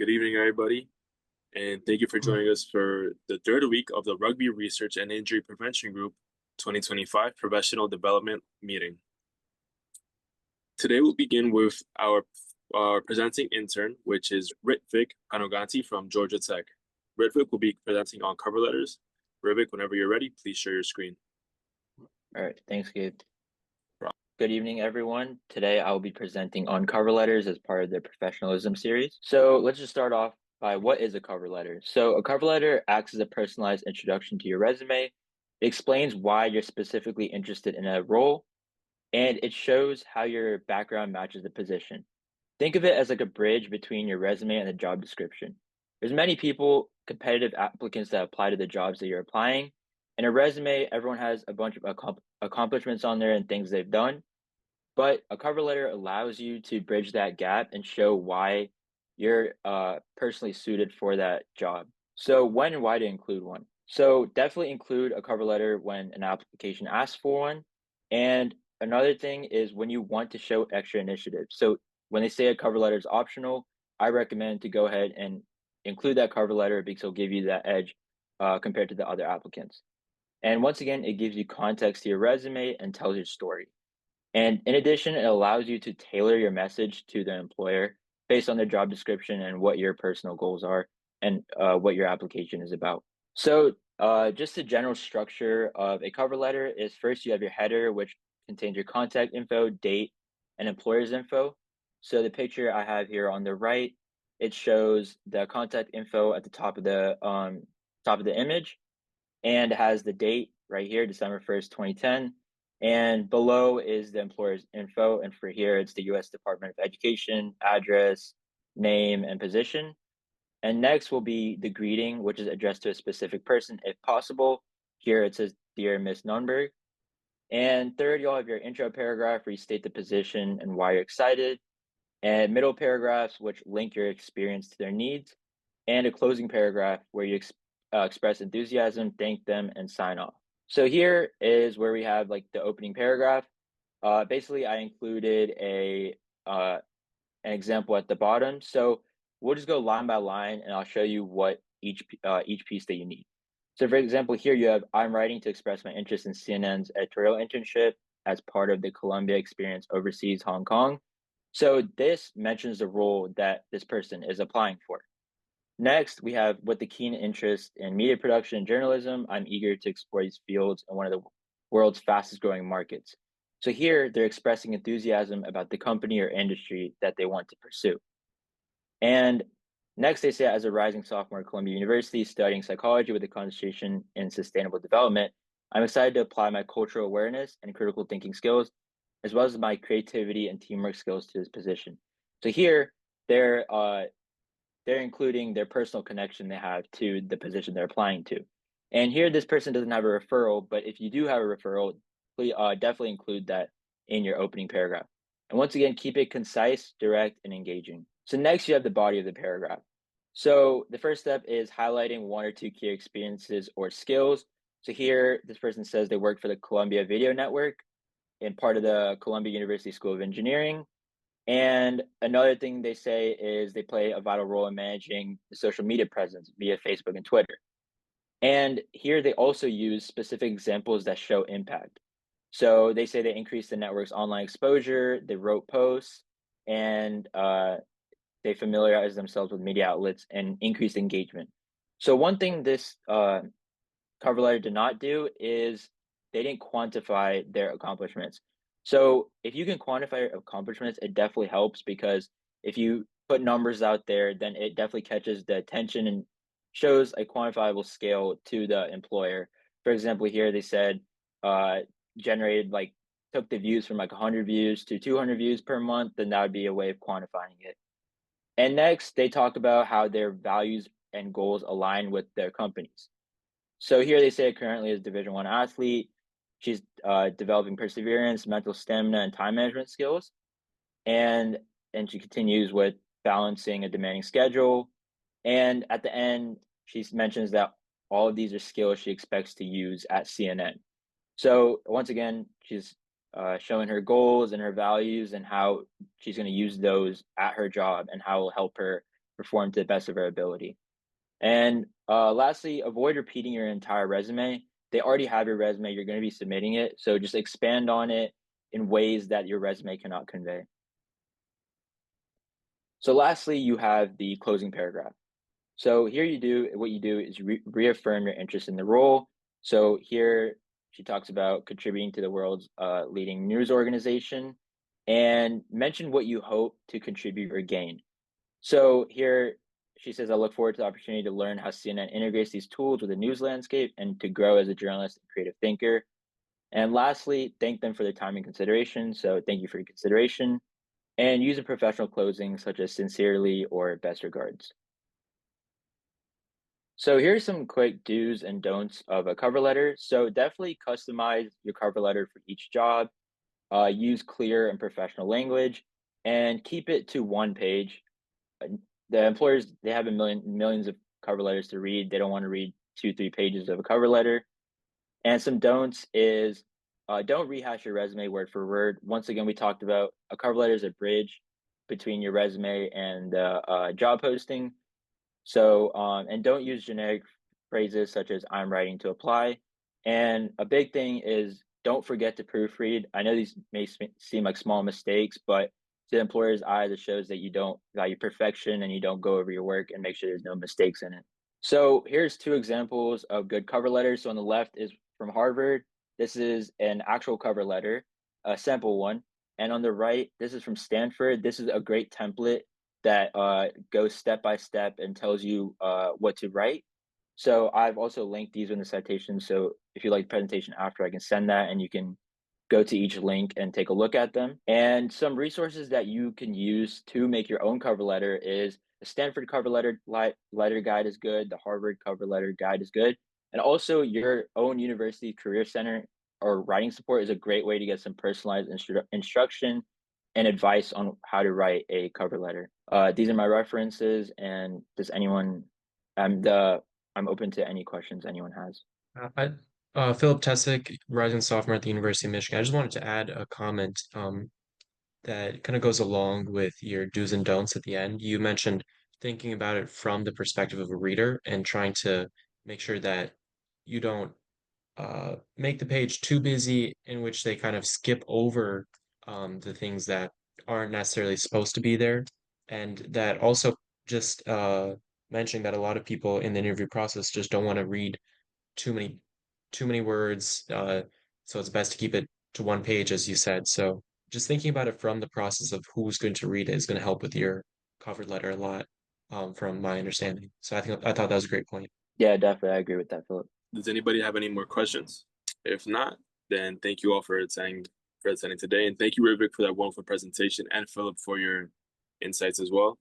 Good evening, everybody, and thank you for joining us for the third week of the Rugby Research and Injury Prevention Group 2025 Professional Development Meeting. Today, we'll begin with our presenting intern, which is Ritvik Panoganti from Georgia Tech. Ritvik will be presenting on cover letters. Ritvik, whenever you're ready, please share your screen. All right, thanks, Gabe. Good evening, everyone. Today, I will be presenting on cover letters as part of the Professionalism series. So let's just start off by what is a cover letter. So a cover letter acts as a personalized introduction to your resume. It explains why you're specifically interested in a role, and it shows how your background matches the position. Think of it as like a bridge between your resume and the job description. There's many people, competitive applicants that apply to the jobs that you're applying. In a resume, everyone has a bunch of accomplishments on there and things they've done. But a cover letter allows you to bridge that gap and show why you're personally suited for that job. So when and why to include one? So definitely include a cover letter when an application asks for one. And another thing is when you want to show extra initiative. So when they say a cover letter is optional, I recommend to go ahead and include that cover letter because it'll give you that edge compared to the other applicants. And once again, it gives you context to your resume and tells your story. And in addition, it allows you to tailor your message to the employer based on their job description and what your personal goals are and what your application is about. So just the general structure of a cover letter is first you have your header, which contains your contact info, date, and employer's info. So the picture I have here on the right, it shows the contact info at the top of the image and has the date right here, December 1st, 2010. And below is the employer's info. And for here, it's the U.S. Department of Education, address, name, and position. And next will be the greeting, which is addressed to a specific person if possible. Here it says, Dear Miss Nunberg. And third, you'll have your intro paragraph where you state the position and why you're excited. And middle paragraphs, which link your experience to their needs. And a closing paragraph where you express enthusiasm, thank them, and sign off. So here is where we have like the opening paragraph. Basically, I included an example at the bottom. So we'll just go line by line, and I'll show you what each piece that you need. So for example, here you have, I'm writing to express my interest in CNN's editorial internship as part of the Columbia Experience Overseas Hong Kong. So this mentions the role that this person is applying for. Next, we have with the keen interest in media production and journalism, I'm eager to explore these fields in one of the world's fastest growing markets. So here they're expressing enthusiasm about the company or industry that they want to pursue. And next, they say, as a rising sophomore at Columbia University studying psychology with a concentration in sustainable development, I'm excited to apply my cultural awareness and critical thinking skills, as well as my creativity and teamwork skills to this position. So here, they're including their personal connection they have to the position they're applying to. And here, this person doesn't have a referral, but if you do have a referral, please definitely include that in your opening paragraph. And once again, keep it concise, direct, and engaging. So next, you have the body of the paragraph. So the first step is highlighting one or two key experiences or skills. So here, this person says they work for the Columbia Video Network and part of the Columbia University School of Engineering. And another thing they say is they play a vital role in managing the social media presence via Facebook and Twitter. And here they also use specific examples that show impact. So they say they increase the network's online exposure, they wrote posts, and they familiarize themselves with media outlets and increase engagement. So one thing this cover letter did not do is they didn't quantify their accomplishments. So if you can quantify your accomplishments, it definitely helps because if you put numbers out there, then it definitely catches the attention and shows a quantifiable scale to the employer. For example, here they said generated took the views from 100 views to 200 views per month, then that would be a way of quantifying it. And next, they talk about how their values and goals align with their companies. So here they say currently is Division I athlete. She's developing perseverance, mental stamina, and time management skills. And she continues with balancing a demanding schedule. And at the end, she mentions that all of these are skills she expects to use at CNN. So once again, she's showing her goals and her values and how she's going to use those at her job and how it will help her perform to the best of our ability. And lastly, avoid repeating your entire resume. They already have your resume, you're going to be submitting it. So just expand on it in ways that your resume cannot convey. So lastly, you have the closing paragraph. So here what you do is reaffirm your interest in the role. So here she talks about contributing to the world's leading news organization and mention what you hope to contribute or gain. So here she says, I look forward to the opportunity to learn how CNN integrates these tools with the news landscape and to grow as a journalist and creative thinker. And lastly, thank them for their time and consideration. So thank you for your consideration and use a professional closing such as sincerely or best regards. So here's some quick do's and don'ts of a cover letter. So definitely customize your cover letter for each job. Use clear and professional language, and keep it to one page. The employers, they have millions of cover letters to read. They don't want to read 2-3 pages of a cover letter. And some don'ts is don't rehash your resume word for word. Once again, we talked about a cover letter is a bridge between your resume and job posting. So, and don't use generic phrases such as I'm writing to apply. And a big thing is don't forget to proofread. I know these may seem like small mistakes, but to the employer's eyes, it shows that you don't value perfection and you don't go over your work and make sure there's no mistakes in it. So here's 2 examples of good cover letters. So on the left is from Harvard. This is an actual cover letter, a sample one. And on the right, this is from Stanford. This is a great template that goes step by step and tells you what to write. So I've also linked these in the citation. So if you like the presentation after, I can send that and you can go to each link and take a look at them. And some resources that you can use to make your own cover letter is the Stanford cover letter guide is good. The Harvard cover letter guide is good. And also your own university career center or writing support is a great way to get some personalized instruction and advice on how to write a cover letter. These are my references, and does anyone? I'm open to any questions anyone has. Philip Tessick, rising sophomore at the University of Michigan. I just wanted to add a comment that kind of goes along with your do's and don'ts at the end. You mentioned thinking about it from the perspective of a reader and trying to make sure that you don't make the page too busy, in which they kind of skip over the things that aren't necessarily supposed to be there. And that also just mentioning that a lot of people in the interview process just don't want to read too many words. So it's best to keep it to one page, as you said. So just thinking about it from the process of who's going to read it is going to help with your cover letter a lot, from my understanding. So I thought that was a great point. Yeah, definitely, I agree with that, Philip. Does anybody have any more questions? If not, then thank you all for attending today, and thank you, Rivik, for that wonderful presentation, and Philip for your insights as well.